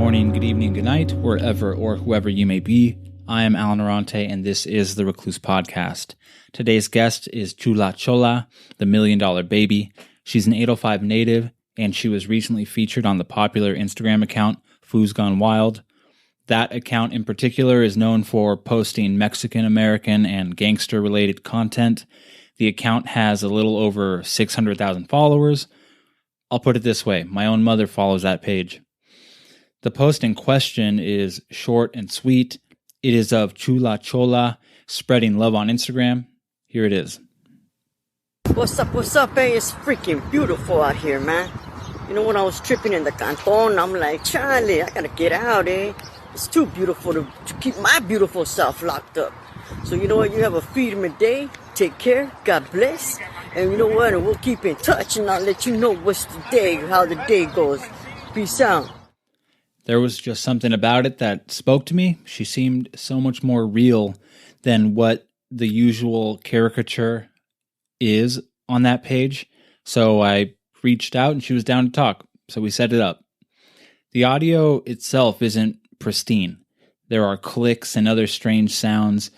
morning, good evening, good night, wherever or whoever you may be. I am Alan Arante, and this is the Recluse Podcast. Today's guest is Chula Chola, the $1 Million Baby. She's an 805 native, and she was recently featured on the popular Instagram account, Foos Gone Wild. That account in particular is known for posting Mexican-American and gangster-related content. The account has a little over 600,000 followers. I'll put it this way, my own mother follows that page. The post in question is short and sweet. It is of Chula Chola spreading love on Instagram. Here it is. What's up, eh? It's freaking beautiful out here, man. You know, when I was tripping in the canton, I'm like, Charlie, I gotta get out, eh? It's too beautiful to keep my beautiful self locked up. So you know what? You have a freedom day. Take care. God bless. And you know what? And we'll keep in touch, and I'll let you know what's the day, how the day goes. Peace out. There was just something about it that spoke to me. She seemed so much more real than what the usual caricature is on that page. So I reached out and she was down to talk. So we set it up. The audio itself isn't pristine. There are clicks and other strange sounds.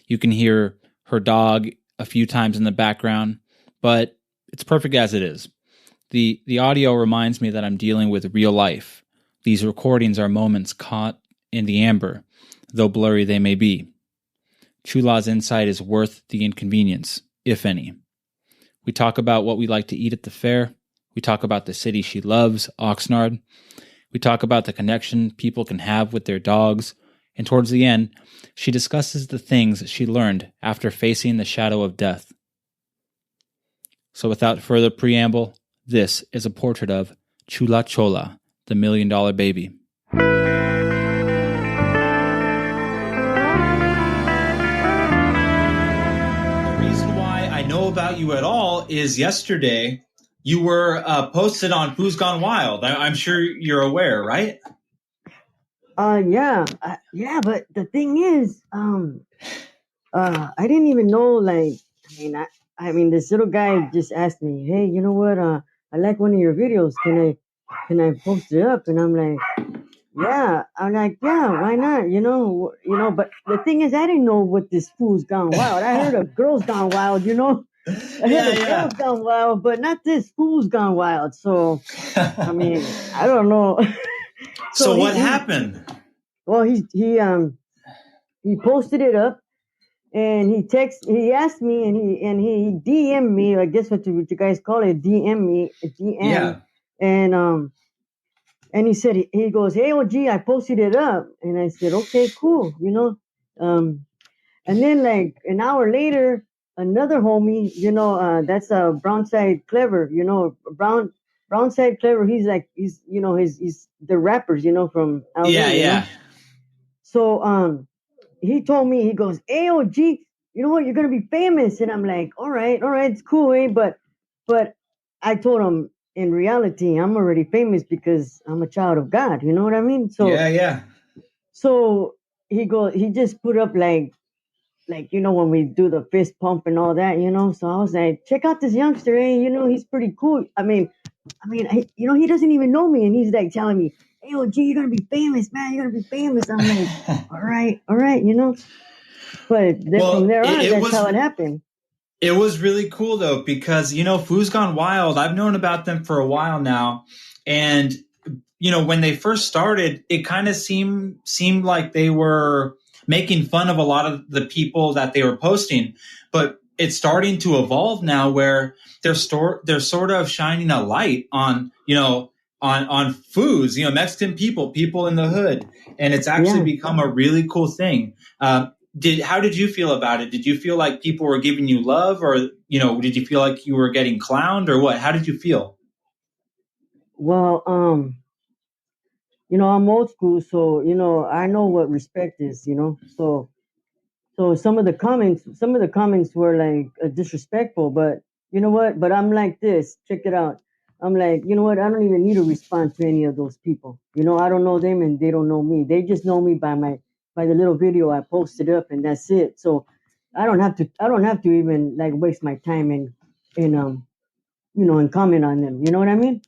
You can hear her dog a few times in the background, but it's perfect as it is. The audio reminds me that I'm dealing with real life. These recordings are moments caught in the amber, though blurry they may be. Chula's insight is worth the inconvenience, if any. We talk about what we like to eat at the fair. We talk about the city she loves, Oxnard. We talk about the connection people can have with their dogs. And towards the end, she discusses the things she learned after facing the shadow of death. So without further preamble, this is a portrait of Chula Chola, the $1 Million Baby. The reason why I know about you at all is yesterday you were posted on Foos Gone Wild. I'm sure you're aware, right? Yeah, but the thing is, I didn't even know, like, I mean, this little guy just asked me, hey, you know what, I like one of your videos, can I post it up? And I'm like, yeah, why not, but the thing is, I didn't know what this Fool's Gone Wild, I heard of Girls Gone Wild, I heard of Girls Gone Wild, but not this Fool's Gone Wild, so, I mean, I don't know. So what happened? Well, he posted it up, and he asked me, and he DM'd me, I guess what you guys call it, DM. Yeah. And he said, he goes, hey, OG, I posted it up, and I said, okay, cool, and then like an hour later, another homie, that's Brownside Clever, Brownside Clever, he's the rappers, from LA, Yeah. So he told me, he goes, hey, OG, you know what, you're gonna be famous. And I'm like, all right, it's cool, eh? But I told him, in reality, I'm already famous because I'm a child of God, you know what I mean? So Yeah. So he just put up like when we do the fist pump and all that, So I was like, check out this youngster, eh? He's pretty cool. I mean, he doesn't even know me, and he's like telling me, hey, OG, you're gonna be famous, man. You're gonna be famous. I'm like, all right, But from there on, that's how it happened. It was really cool though, because Foos Gone Wild, I've known about them for a while now, and when they first started, it kind of seemed like they were making fun of a lot of the people that they were posting, but it's starting to evolve now where they're sort of shining a light on on Foos, Mexican people in the hood, and it's actually become a really cool thing. How did you feel about it? Did you feel like people were giving you love, or did you feel like you were getting clowned, or what? How did you feel? Well, I'm old school, so I know what respect is, So some of the comments were like disrespectful, but you know what? But I'm like this. Check it out. I'm like, you know what? I don't even need to respond to any of those people. I don't know them, and they don't know me. They just know me by the little video I posted up, and that's it. So I don't have to even like waste my time and comment on them. You know what I mean?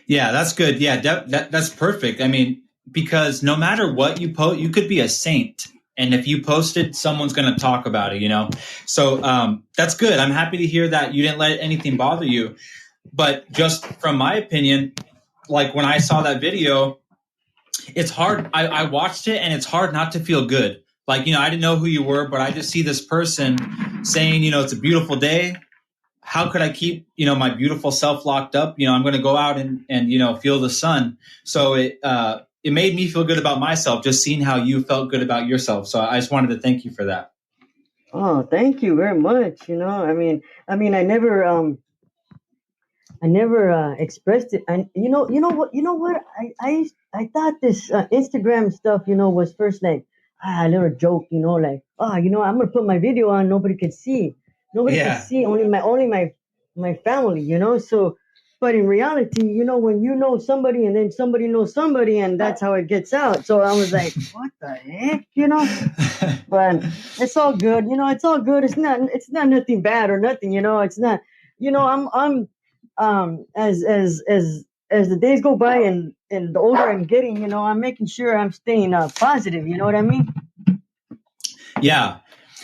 Yeah, that's good. Yeah, that's perfect. I mean, because no matter what you post, you could be a saint. And if you post it, someone's going to talk about it, you know? So that's good. I'm happy to hear that you didn't let anything bother you. But just from my opinion, like when I saw that video, it's hard. I watched it and it's hard not to feel good. Like, you know, I didn't know who you were, but I just see this person saying, you know, it's a beautiful day. How could I keep, you know, my beautiful self locked up? You know, I'm going to go out and, you know, feel the sun. So it made me feel good about myself, just seeing how you felt good about yourself. So I just wanted to thank you for that. Oh, thank you very much. I never expressed it. And you know what? I thought this Instagram stuff, was first like a little joke, like, I'm gonna put my video on, nobody could see, Yeah. only my family, So, but in reality, when you know somebody and then somebody knows somebody, and that's how it gets out. So I was like, what the heck. But it's all good, it's all good. It's not nothing bad or nothing, it's not, I'm as the days go by and the older I'm getting, I'm making sure I'm staying positive. You know what I mean? Yeah.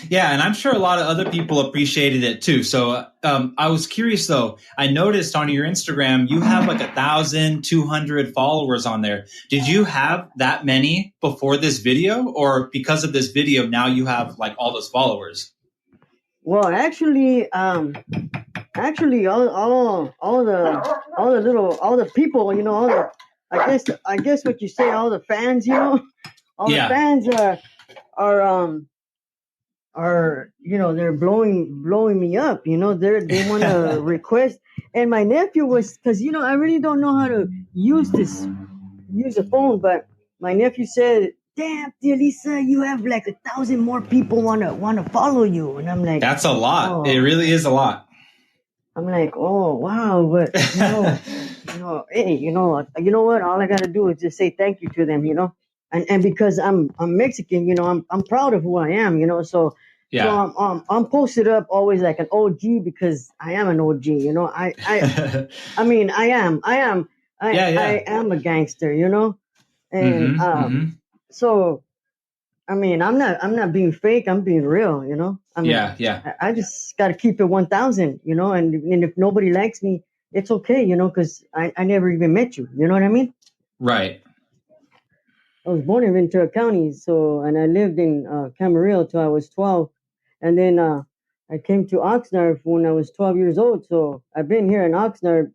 Yeah, and I'm sure a lot of other people appreciated it too. So I was curious though. I noticed on your Instagram you have like 1,200 followers on there. Did you have that many before this video, or because of this video now you have like all those followers? Well, actually, all the people, all the, I guess what you say, all the fans, all the Yeah. fans are they're blowing me up, they want to request. And my nephew was, because I really don't know how to use a phone, but my nephew said, damn, dear Lisa, you have like 1,000 more people wanna follow you. And I'm like, That's a lot. oh, It really is a lot. I'm like, oh wow, but hey, you know what? All I gotta do is just say thank you to them, and because I'm Mexican, I'm proud of who I am, so Yeah. I'm posted up always like an OG because I am an OG, I mean Yeah, I yeah. am a gangster, and Mm-hmm. Mm-hmm. so I mean, I'm not being fake. I'm being real. I mean, Yeah, yeah. I just got to keep it 1,000. And if nobody likes me, it's okay. Because I never even met you. You know what I mean? Right. I was born in Ventura County, and I lived in Camarillo till I was 12, and then I came to Oxnard when I was 12 years old. So I've been here in Oxnard,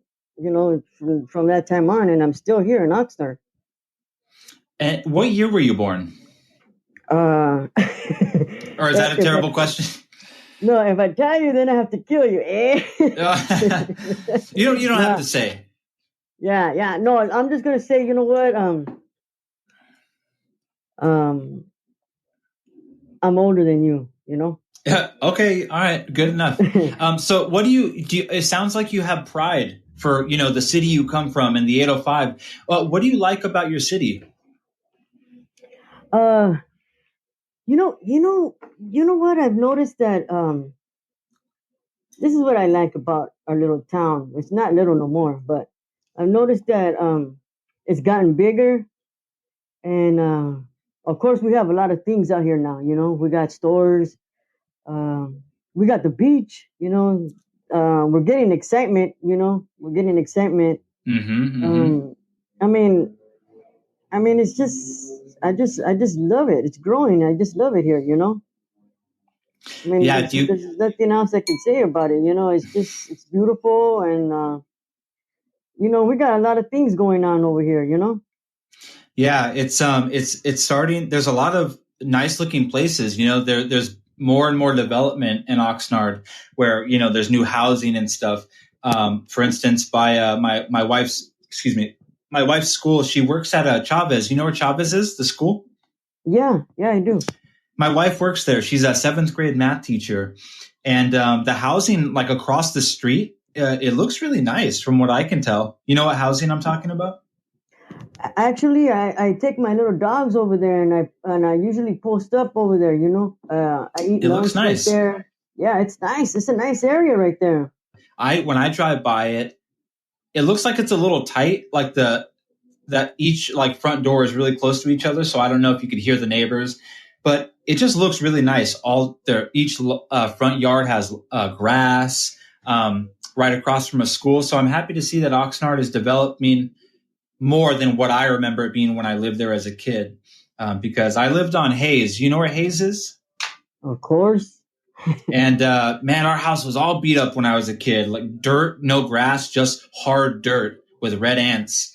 from that time on, and I'm still here in Oxnard. And what year were you born? Uh, Or is that a terrible question? No, if I tell you, then I have to kill you. You don't have Nah, to say. yeah. No, I'm just gonna say, you know what? Um, I'm older than you. Okay, all right, good enough. So what do you it sounds like you have pride for, you know, the city you come from and the 805. What do you like about your city? uh, you know what? I've noticed that this is what I like about our little town. It's not little no more, but I've noticed that it's gotten bigger, and of course we have a lot of things out here now. We got stores. Um, we got the beach, we're getting excitement, we're getting excitement. Mm-hmm, mm-hmm. Um, I mean, it's just, I just love it. It's growing. I just love it here, I mean, Yeah, do you there's nothing else I can say about it. It's beautiful. And, we got a lot of things going on over here. Yeah, it's starting. There's a lot of nice looking places. You know, there's more and more development in Oxnard where, you know, there's new housing and stuff. For instance, by my wife's my wife's school, she works at Chavez. You know where Chavez is? The school. Yeah, I do. My wife works there. She's a seventh grade math teacher, and the housing like across the street, it looks really nice from what I can tell. You know what housing I'm talking about? Actually, I take my little dogs over there, and I usually post up over there. I eat It looks lunch right nice. there. Yeah, it's nice. It's a nice area right there. I when I drive by it, it looks like it's a little tight. Like that each like front door is really close to each other, so I don't know if you could hear the neighbors, but it just looks really nice. All their each front yard has grass right across from a school, so I'm happy to see that Oxnard is developing more than what I remember it being when I lived there as a kid. Because I lived on Hayes. You know where Hayes is? Of course. And man, our house was all beat up when I was a kid. Like dirt, no grass, just hard dirt with red ants.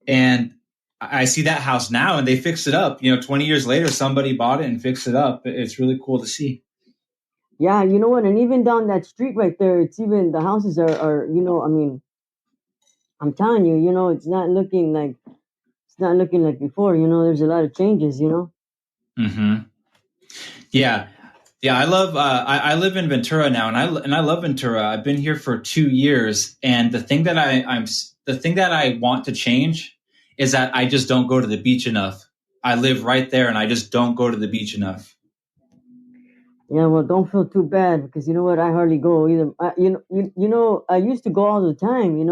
And I see that house now, and they fixed it up. 20 years later, somebody bought it and fixed it up. It's really cool to see. Yeah, you know what? And even down that street right there, it's even the houses are I mean, I'm telling you, it's not looking like before. There's a lot of changes. Mm-hmm. Yeah, yeah. I love. I live in Ventura now, and I love Ventura. I've been here for 2 years, and the thing that I want to change is that I just don't go to the beach enough. I live right there, and I just don't go to the beach enough. Yeah, well, don't feel too bad because you know what? I hardly go either. I used to go all the time.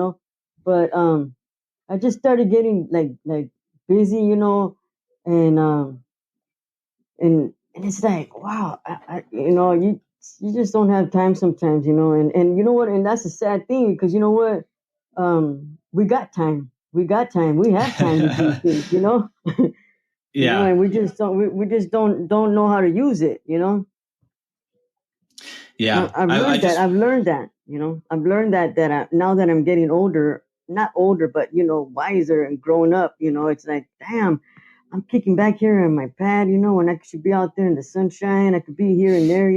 But I just started getting like busy. And and it's like wow, you just don't have time sometimes. And you know what? And that's a sad thing because you know what? We got time. We got time. We have time to do things. Yeah, And we just don't know how to use it. yeah. I've I learned that. just I've learned that. I've learned that now that I'm getting older, not older, but wiser and grown up. It's like, damn, I'm kicking back here on my pad. When I should be out there in the sunshine. I could be here and there.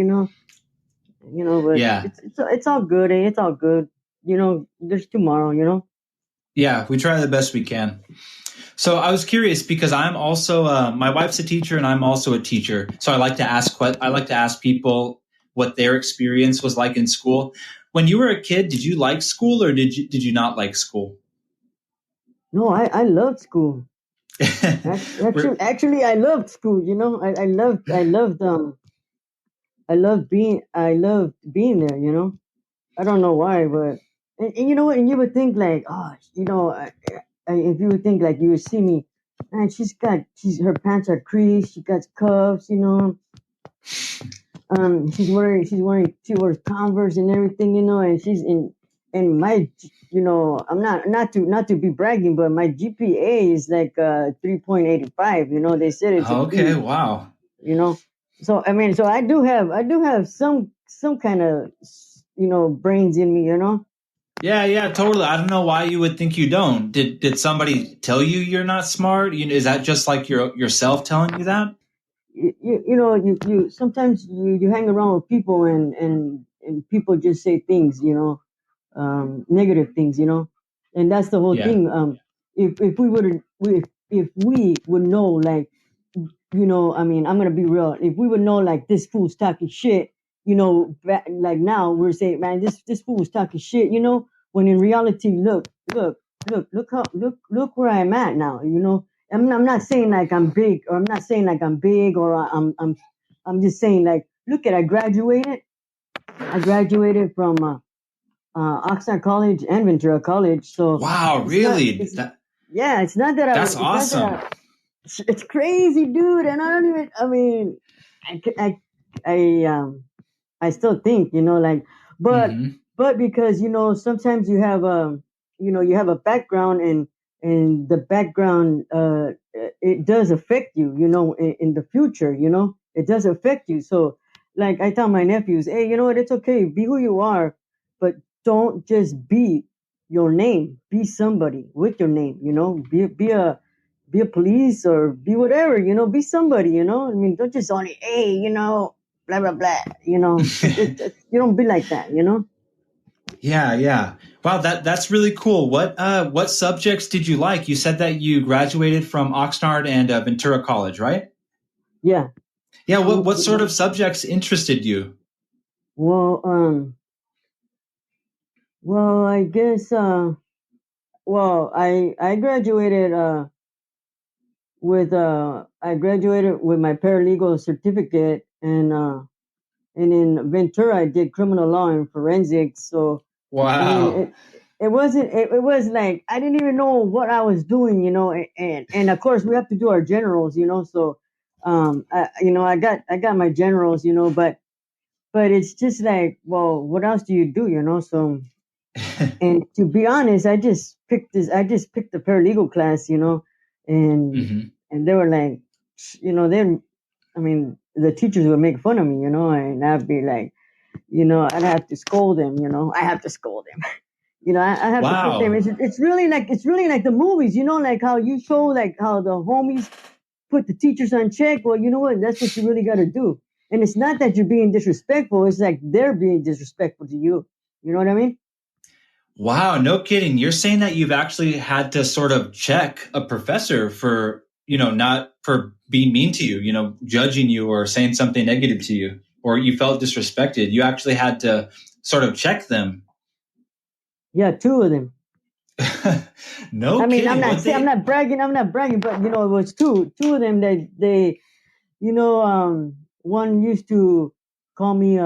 But yeah. it's all good. It's all good. There's tomorrow. Yeah, we try the best we can. So I was curious because I'm also my wife's a teacher and I'm also a teacher. So I like to ask people what their experience was like in school. When you were a kid, did you like school or did you not like school? No, I loved school. We're- Actually, I loved school. I loved being there. I don't know why, but and you know what? And you would think like, oh, if you would think like you would see me, man, her pants are creased, she got cuffs, she wears Converse and everything, and she's in and my I'm not to be bragging, but my GPA is like 3.85. They said it's a okay, B. wow. You know, so I mean, so I do have some kind of brains in me. Yeah, yeah, totally. I don't know why you would think you don't. Did somebody tell you you're not smart? Is that just like yourself telling you that? You sometimes you hang around with people and people just say things, negative things, and that's the whole Yeah. thing. If we would if we would know, like, I mean, I'm gonna be real. If we would know, like, this fool's talking shit, like now we're saying, man, this fool's talking shit, when in reality, look where I'm at now, I'm not saying like I'm big, or I'm not saying like I'm big, or I'm just saying like, look at I graduated from Oxnard College and Ventura College, so Wow, it's not really? it's yeah, That's it's not that awesome. it's crazy, dude, and I don't even. I mean, I I I still think, like, but Hmm. because sometimes you have a background, and the background it does affect you, in the future, it does affect you. So, like, I tell my nephews, hey, you know what? It's okay, be who you are, but don't just be your name. Be somebody with your name. Be a police, or be whatever. Be somebody. I mean, don't just only, hey, blah blah blah. You don't be like that. Yeah, yeah. Wow, that's really cool. What subjects did you like? You said that you graduated from Oxnard and Ventura College, right? Yeah. Yeah, what sort Um, of subjects interested you? well, I guess. I graduated with my paralegal certificate, and in Ventura I did criminal law and forensics. So I mean, Wow. it wasn't. It was like I didn't even know what I was doing, and of course we have to do our generals, So, I got my generals, but it's just like, well, what else do you do, So, and to be honest, I just picked this. I just picked the paralegal class, and Hmm. and they were like, then, I mean, the teachers would make fun of me, and I'd be like, I'd have to scold them, I have to scold them. I have to put them. Wow. It's really like the movies, like how you show like how the homies put the teachers on check. Well, you know what? That's what you really got to do. And it's not that you're being disrespectful. It's like they're being disrespectful to you. You know what I mean? Wow, no kidding. You're saying that you've actually had to sort of check a professor for, not for being mean to you, judging you or saying something negative to you, or you felt disrespected. You actually had to sort of check them. Yeah, two of them. No I mean, I'm kidding. not What saying I'm they not bragging. I'm not bragging, but it was two of them that they, one used to call me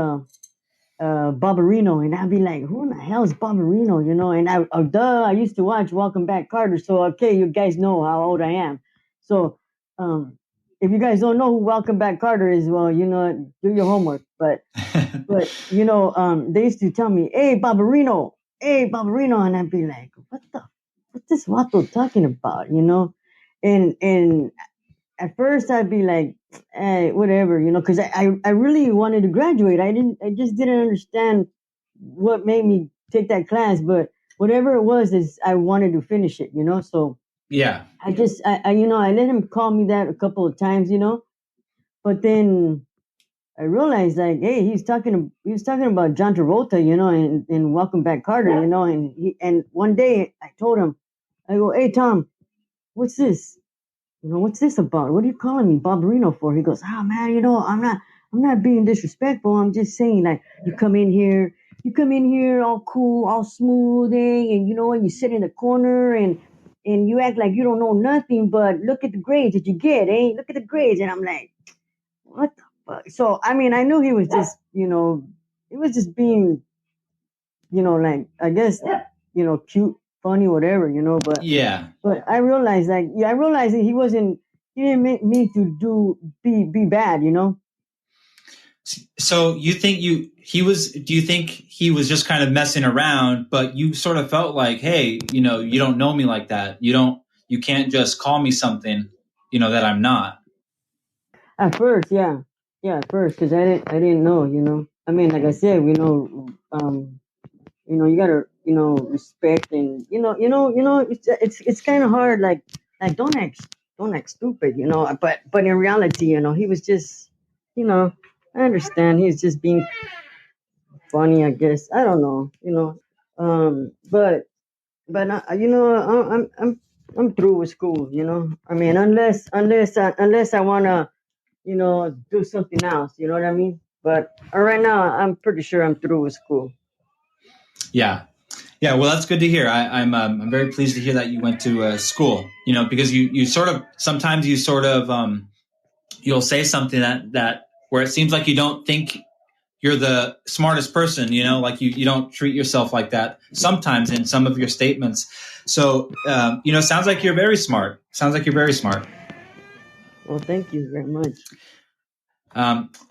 Barbarino, and I'd be like, "Who in the hell is Barbarino?" And I used to watch Welcome Back, Carter. So okay, you guys know how old I am. So, if you guys don't know who Welcome Back, Carter is, well, do your homework. But they used to tell me, hey Barbarino," and I'd be like, what's this Vato talking about? And at first I'd be like, whatever, because I really wanted to graduate. I just didn't understand what made me take that class, but whatever it was is I wanted to finish it, So Yeah. I let him call me that a couple of times, but then I realized like, hey, he was talking about John Travolta, and Welcome Back, Carter, and one day I told him, I go, hey Tom, what's this? What's this about? What are you calling me Barbarino for? He goes, oh man, I'm not being disrespectful. I'm just saying like you come in here all cool, all smoothing, and and you sit in the corner and you act like you don't know nothing, but look at the grades that you get, eh? Look at the grades. And I'm like, what the fuck? So I mean, I knew he was just, he was just being, like I guess, cute, funny, whatever, but Yeah. but I realized like, yeah, I realized that he didn't mean to be bad, So you think do you think he was just kind of messing around, but you sort of felt like, hey, you don't know me like that. You can't just call me something, that I'm not. At first, yeah, at first, because I didn't know, I mean, like I said, you gotta, respect, and it's kind of hard, like don't act stupid, but in reality, he was just, you know, I understand he's just being funny, I guess. I don't know, but I'm through with school, I mean, unless I wanna, do something else, you know what I mean? But right now, I'm pretty sure I'm through with school. Yeah. Yeah, well, that's good to hear. I'm very pleased to hear that you went to school. Because you sort of sometimes you sort of you'll say something that where it seems like you don't think you're the smartest person. Like you don't treat yourself like that sometimes in some of your statements. So sounds like you're very smart. Sounds like you're very smart. Well, thank you very much.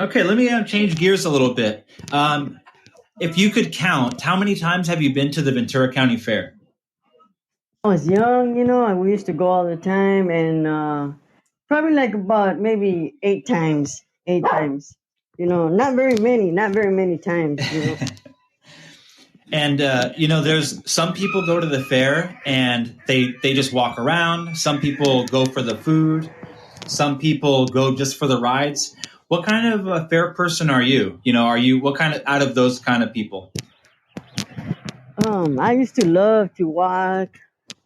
Okay, let me change gears a little bit. If you could count, how many times have you been to the Ventura County Fair? I was young, and we used to go all the time, and probably like about maybe 8 times. 8 times. Not very many times. And there's some people go to the fair and they just walk around. Some people go for the food. Some people go just for the rides. What kind of a fair person are you? Are you what kind of out of those kind of people? I used to love to walk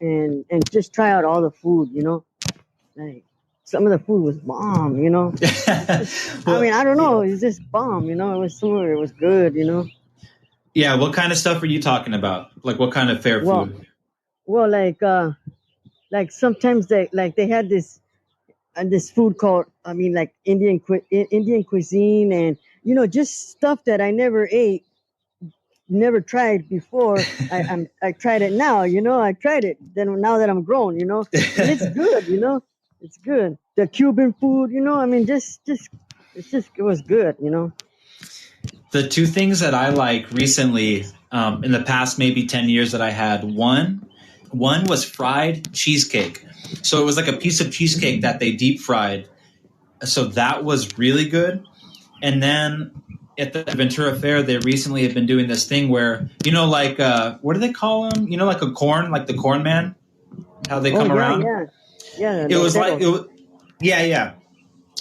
and just try out all the food. Like some of the food was bomb. I mean, Well, I don't know, it's just bomb. It was similar, it was good. yeah. What kind of stuff are you talking about? Like what kind of fair Well, food? well, like sometimes they had this food called, I mean, like Indian cuisine, and just stuff that I never ate never tried before. I tried it now, I tried it. Then now that I'm grown, and it's good, it's good. The Cuban food, I mean, it was good, The two things that I like recently, in the past maybe 10 years that I had, one was fried cheesecake. So it was like a piece of cheesecake that they deep fried. So that was really good. And then at the Ventura Fair, they recently have been doing this thing where, like, what do they call them? Like a corn, like the corn man, how they Oh come yeah, around. yeah, yeah. It was like, Loteros. yeah, yeah.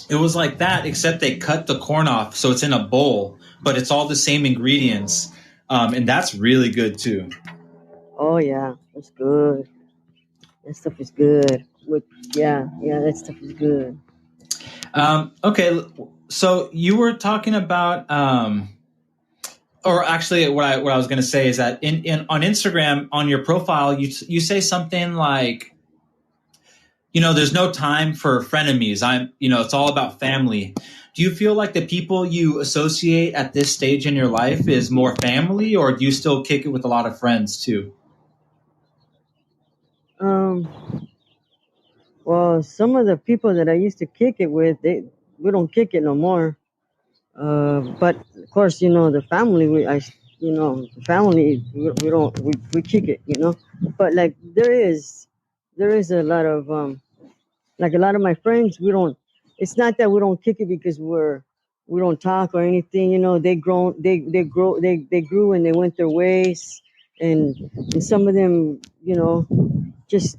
It was like that, except they cut the corn off, so it's in a bowl, but it's all the same ingredients, and that's really good too. Oh yeah, that's good. That stuff is good. Yeah, that stuff is good. Okay, so you were talking about, or actually, what I was going to say is that in on Instagram on your profile, you say something like, there's no time for frenemies. It's all about family. Do you feel like the people you associate at this stage in your life is more family, or do you still kick it with a lot of friends too? Um, well, some of the people that I used to kick it with, we don't kick it no more. But of course, the family, the family, we don't, we kick it, But like there is a lot of like a lot of my friends, we don't. It's not that we don't kick it because we don't talk or anything. They grew and they went their ways, and some of them, just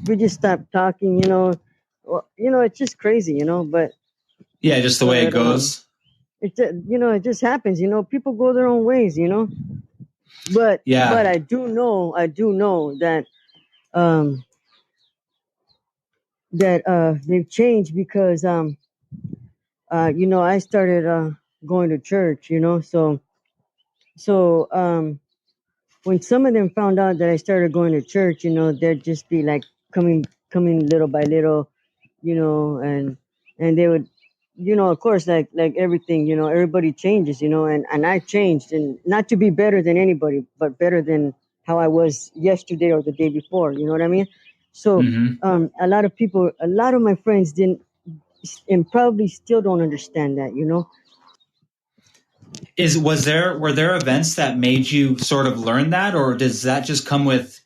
we just stopped talking. Well, it's just crazy. Yeah, just the way it But goes. it just happens. People go their own ways. But Yeah. I do know um that they've changed because I started going to church, so when some of them found out that I started going to church, they'd just be like coming little by little, and they would, of course, like everything, everybody changes, and I changed, and not to be better than anybody, but better than how I was yesterday or the day before. You know what I mean? So Hmm. a lot of my friends didn't, and probably still don't understand that, Is was there Were there events that made you sort of learn that, or does that just come with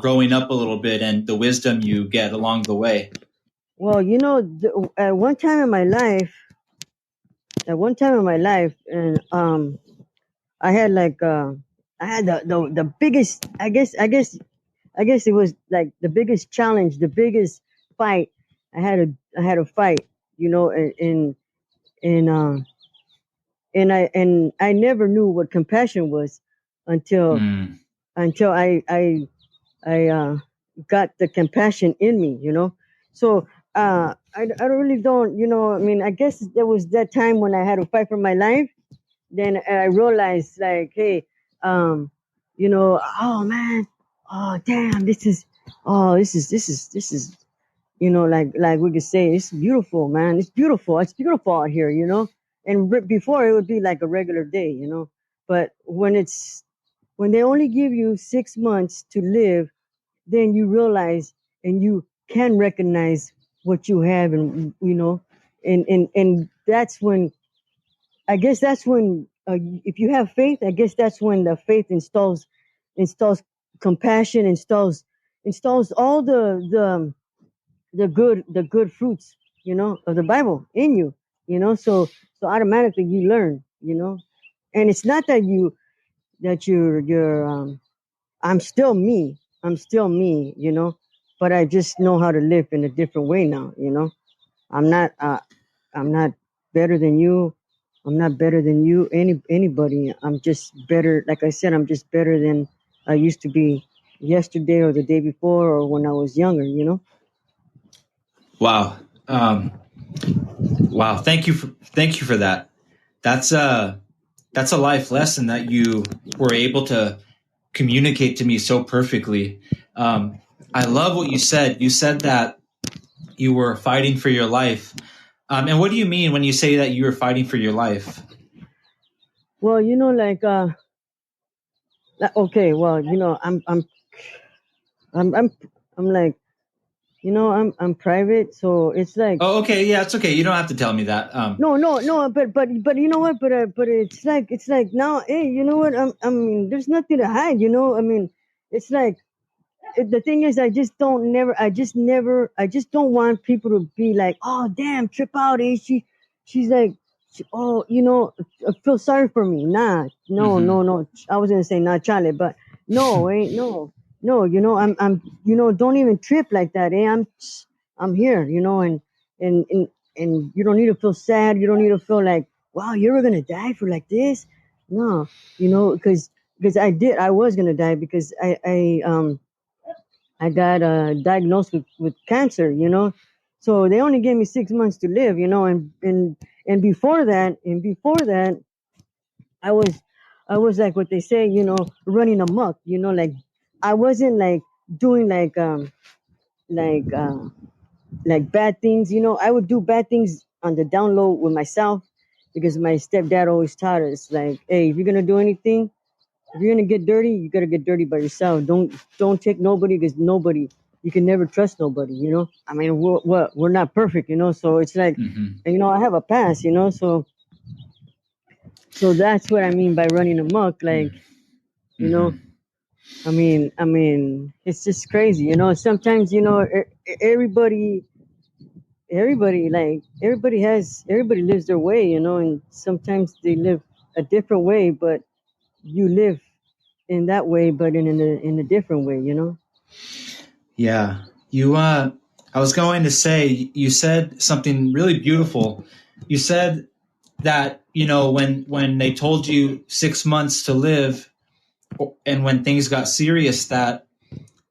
growing up a little bit and the wisdom you get along the way? Well, at one time in my life, and I had like I had the biggest. I guess it was like the biggest challenge, the biggest fight. I had a fight, and and uh, and I never knew what compassion was until Mm. until I got the compassion in me, So I really don't, I mean, I guess there was that time when I had to fight for my life. Then I realized, like, hey, oh man, oh damn, this is, like we could say, it's beautiful, man. It's beautiful. It's beautiful out here, And before it would be like a regular day, But when they only give you 6 months to live, then you realize and you can recognize what you have, and that's when, I guess that's when, if you have faith, I guess that's when the faith installs compassion, installs all the good fruits, of the Bible in you, so automatically you learn, and it's not that you're I'm still me. I'm still me, but I just know how to live in a different way now, I'm not I'm not better than you. I'm not better than you, anybody. I'm just better. Like I said, I'm just better than I used to be yesterday or the day before or when I was younger. Wow. Wow. Thank you for that. That's a that's a life lesson that you were able to communicate to me so perfectly. I love what you said. You said that you were fighting for your life. And what do you mean when you say that you were fighting for your life? Well, like Okay, well, I'm I'm I'm like, I'm private, so it's like, Oh, okay, yeah, it's okay. You don't have to tell me that. no, but you know what, but it's like now, hey, you know what, I mean, there's nothing to hide, I mean, it's like, the thing is, I just don't want people to be like, oh damn, trip out, she's like, oh, feel sorry for me. Nah, no, Hmm. no, no. I was gonna say not Charlie, but no, no, no. Don't even trip like that. I'm here, and and and you don't need to feel sad. You don't need to feel like, wow, you're gonna die for like this. No, because I was gonna die because I got diagnosed with cancer, So they only gave me 6 months to live, and before that, I was I was like what they say, running amok, like I wasn't like doing like like bad things, I would do bad things on the down low with myself because my stepdad always taught us like, hey, if you're gonna do anything, if you're gonna get dirty, you gotta get dirty by yourself. Don't take nobody because nobody. You can never trust nobody. I mean, we're not perfect. So it's like, Hmm. I have a past. So that's what I mean by running amok. Like, you know, Hmm. I mean, it's just crazy. Sometimes everybody lives their way. And sometimes they live a different way, but you live in that way, but in a different way. Yeah. I was going to say, you said something really beautiful. You said that, when they told you 6 months to live, and when things got serious, that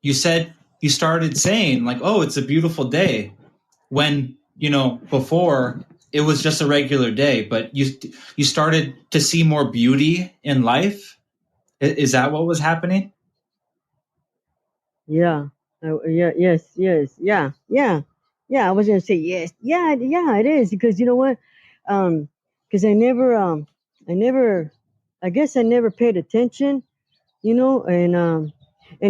you said you started saying, like, oh, it's a beautiful day, when, before it was just a regular day, but you started to see more beauty in life. Is that what was happening? Yeah. Yeah. Yes. Yes. Yeah. Yeah. Yeah. I was gonna say yes. Yeah. Yeah. It is because you know what? Because I never, I guess I never paid attention. And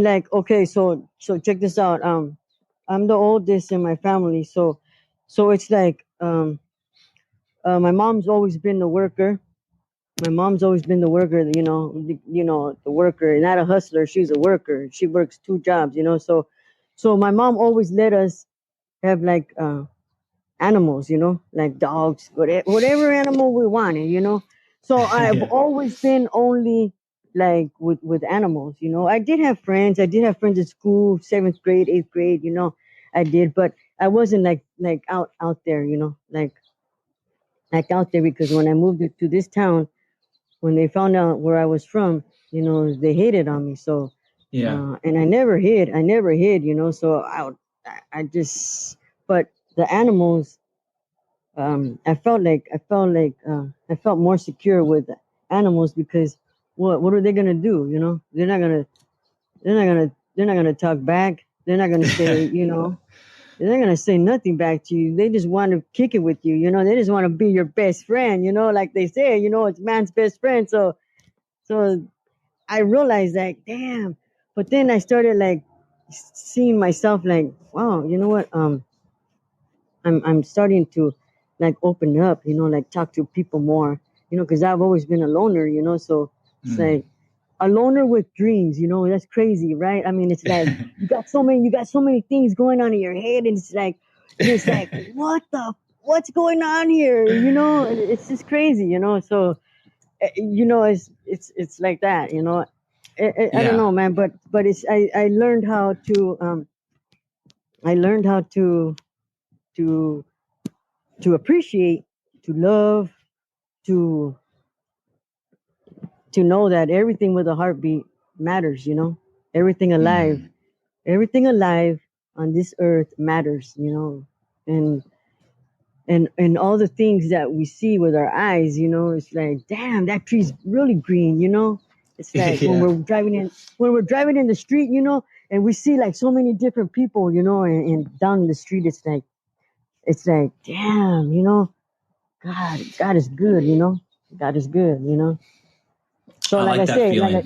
like, okay, so check this out. I'm the oldest in my family, so it's like, my mom's always been the worker. My mom's always been the worker, the worker, not a hustler. She's a worker. She works two jobs, so my mom always let us have like animals, like dogs, whatever animal we wanted, So I've Yeah. always been only like with animals, I did have friends. I did have friends at school, seventh grade, eighth grade, I did, but I wasn't like out there, like out there because when I moved to this town, when they found out where I was from, they hated on me. So, Yeah. and I never hid, So I just, but the animals, I felt more secure with animals because what are they gonna do? They're not gonna talk back. They're not gonna say, they're not gonna say nothing back to you. They just want to kick it with you. They just want to be your best friend. Like they say, it's man's best friend. So I realized that, damn. But then I started like seeing myself like, wow, you know what? I'm starting to like open up, like talk to people more, because I've always been a loner, So it's Mm. like a loner with dreams, that's crazy, right? I mean, it's like you got so many things going on in your head, and it's like what's going on here, It's just crazy, So it's like that, I don't Yeah. know, man, but I learned how to to appreciate, to love, to know that everything with a heartbeat matters, everything alive, Mm. everything alive on this earth matters, and and all the things that we see with our eyes, it's like, damn, that tree's really green, it's like when Yeah. we're driving in the street, and we see like so many different people, and down the street, it's like, damn, God is good, God is good, So I like I like that say, feeling.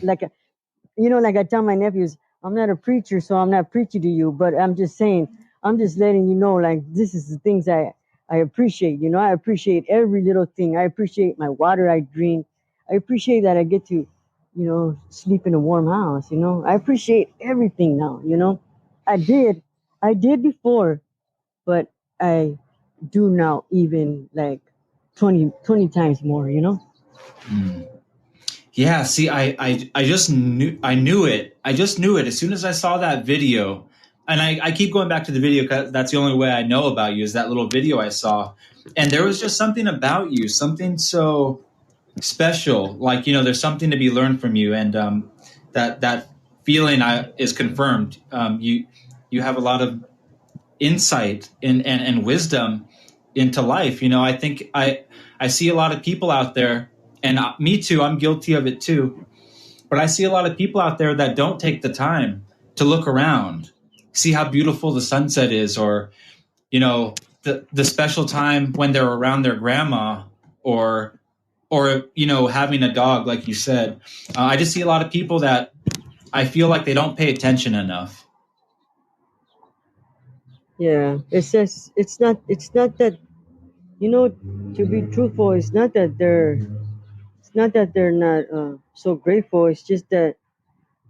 like I tell my nephews, I'm not a preacher, so I'm not preaching to you, but I'm just saying, I'm just letting you know, like, this is the things I appreciate. I appreciate every little thing. I appreciate my water I drink. I appreciate that I get to, sleep in a warm house. I appreciate everything now. I did, I did before, but I do now even like 20 times more. Mm. Yeah, see, I just knew it. I just knew it as soon as I saw that video. And I keep going back to the video because that's the only way I know about you is that little video I saw. And there was just something about you, something so special. Like, there's something to be learned from you. And that feeling is confirmed. You have a lot of insight and wisdom into life. I think I see a lot of people out there, and me too, I'm guilty of it too. But I see a lot of people out there that don't take the time to look around, see how beautiful the sunset is, or the special time when they're around their grandma, or having a dog, like you said. I just see a lot of people that I feel like they don't pay attention enough. Yeah, it's not that, to be truthful, it's not that they're not so grateful. It's just that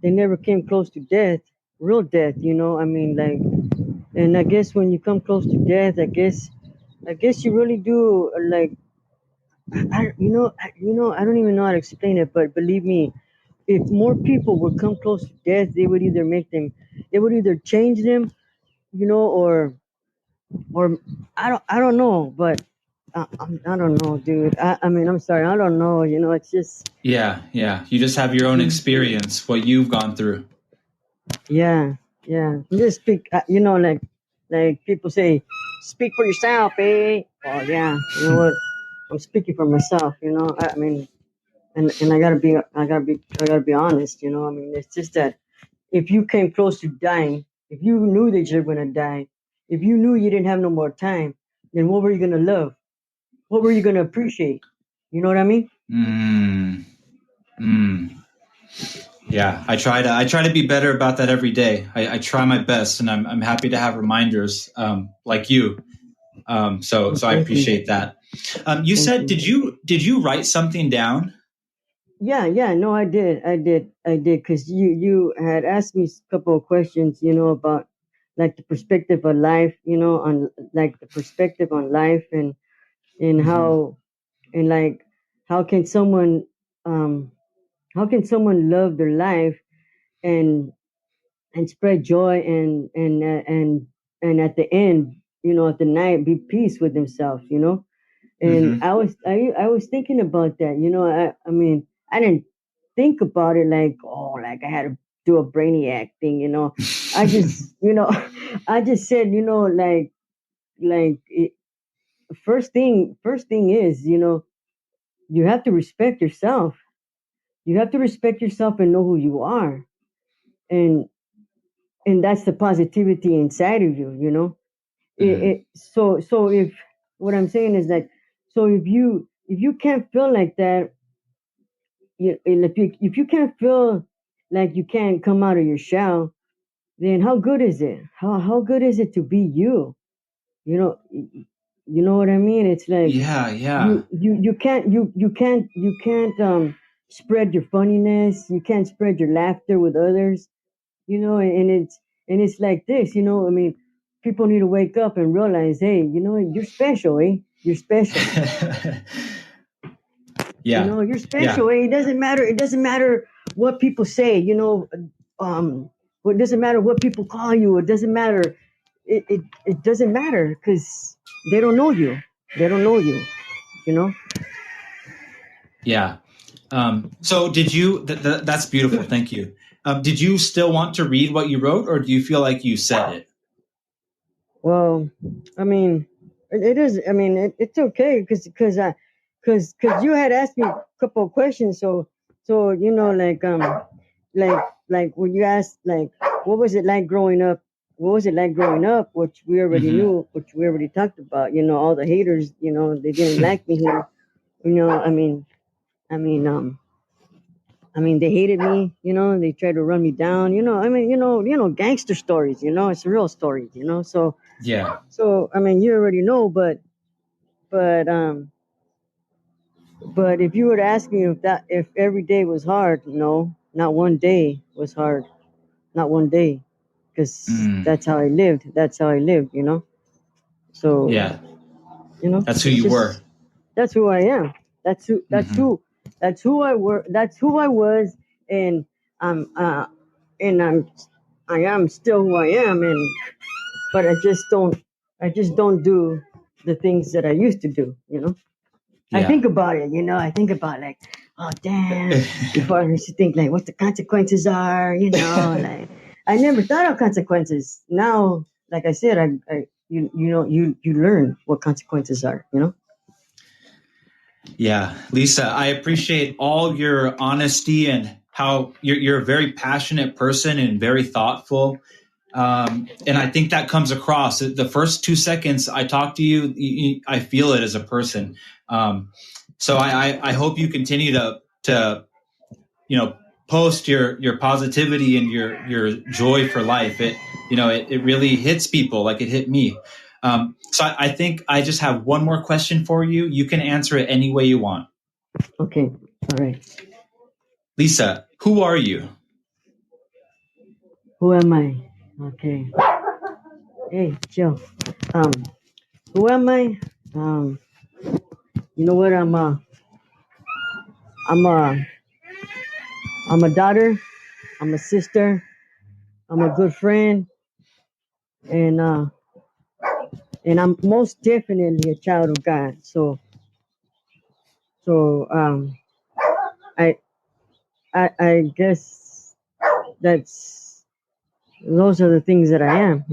they never came close to death, real death. I mean, like, and I guess when you come close to death, I guess you really do, like, I don't even know how to explain it, but believe me, if more people would come close to death, they would either change them, or I don't know, but I don't know, dude. I mean, I'm sorry, I don't know. It's just, Yeah, yeah. You just have your own experience, what you've gone through. yeah, yeah. Just speak, like people say, speak for yourself, eh? Oh yeah, you know what? I'm speaking for myself. I mean, and I gotta be honest. I mean, it's just that if you came close to dying, if you knew that you're gonna die, if you knew you didn't have no more time, then what were you gonna love? What were you gonna appreciate? You know what I mean? Mm, mm. Yeah, I try to be better about that every day. I try my best, and I'm happy to have reminders like you. So I Thank you, appreciate that. You thank said, you. did you write something down? Yeah, yeah. No, I did. Because you had asked me a couple of questions, about like the perspective of life, on like the perspective on life, and Hmm. and like how can someone um how can someone love their life and spread joy and at the end, at the night, be peace with themselves. And Hmm. I was thinking about that. I mean, I didn't think about it like, oh, like I had to do a brainiac thing. I just, I just said, like first thing is, you have to respect yourself. You have to respect yourself and know who you are. And that's the positivity inside of you. Hmm. So if what I'm saying is that, so if you can't feel like that, if you can't feel like you can't come out of your shell, then how good is it? How good is it to be you? You know what I mean? It's like Yeah, yeah, you can't spread your funniness. You can't spread your laughter with others. And it's like this. I mean, people need to wake up and realize, hey, you're special, eh? You're special. yeah, You're yeah, special. Eh? It doesn't matter. It doesn't matter what people say. Um, it doesn't matter what people call you. It doesn't matter. It doesn't matter because they don't know you. They don't know you. You know. yeah. So did you? That's beautiful. Thank you. Did you still want to read what you wrote, or do you feel like you said it? Well, I mean, it is. I mean, it's okay because you had asked me a couple of questions. So like when you asked, like, what was it like growing up? What was it like growing up? Which we already Hmm. knew, which we already talked about. All the haters. They didn't like me here. I mean, I mean, they hated me, they tried to run me down, I mean, gangster stories, it's real stories, so, Yeah. I mean, you already know, but, but if you were to ask me if every day was hard, no, not one day was hard, not one day, because Mm. that's how I lived. That's how I lived, So, Yeah. That's who it's you were. just that's who I am. That's who. That's Mm-hmm. who. That's who I were. That's who I was, and I'm and I am still who I am, but I just don't do the things that I used to do. I Yeah. think about it. I think about like, oh damn. Before I used to think like what the consequences are. Like I never thought of consequences. Now, like I said, you learn what consequences are. Yeah, Lisa, I appreciate all your honesty and how you're a very passionate person and very thoughtful. And I think that comes across. The first 2 seconds I talk to you, I feel it as a person. So I hope you continue to post your positivity and your joy for life. It really hits people like it hit me. So I think I just have one more question for you. You can answer it any way you want. Okay. All right. Lisa, who are you? Who am I? Okay. Hey, chill. Um, who am I? Um, you know what? I'm a, I'm a daughter. I'm a sister. I'm a good friend, and I'm most definitely a child of God. So I, I guess that's those are the things that I am.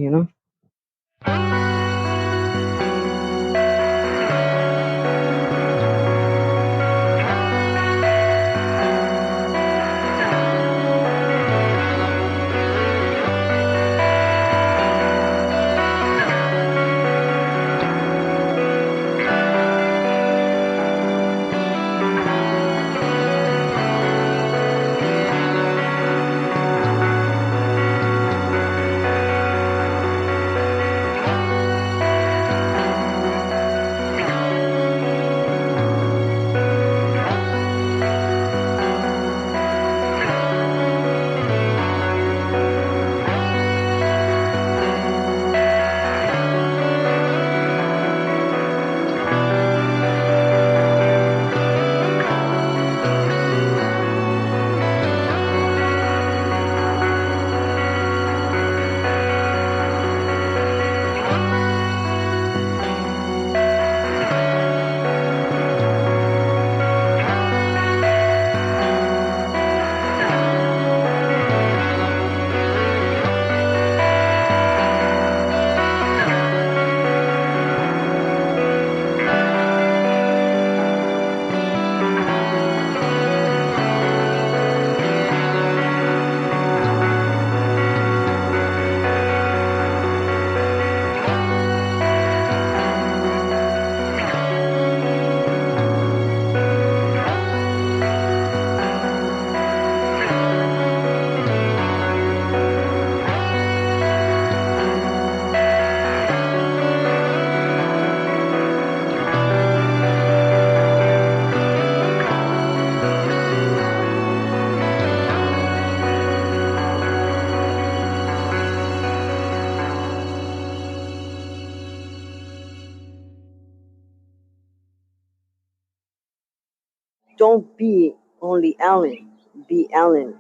Don't be only Alan. Be Alan.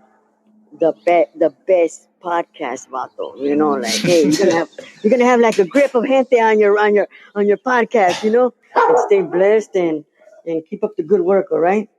The best podcast vato. Like hey, you're gonna have like a grip of gente on your podcast. And stay blessed and keep up the good work. All right.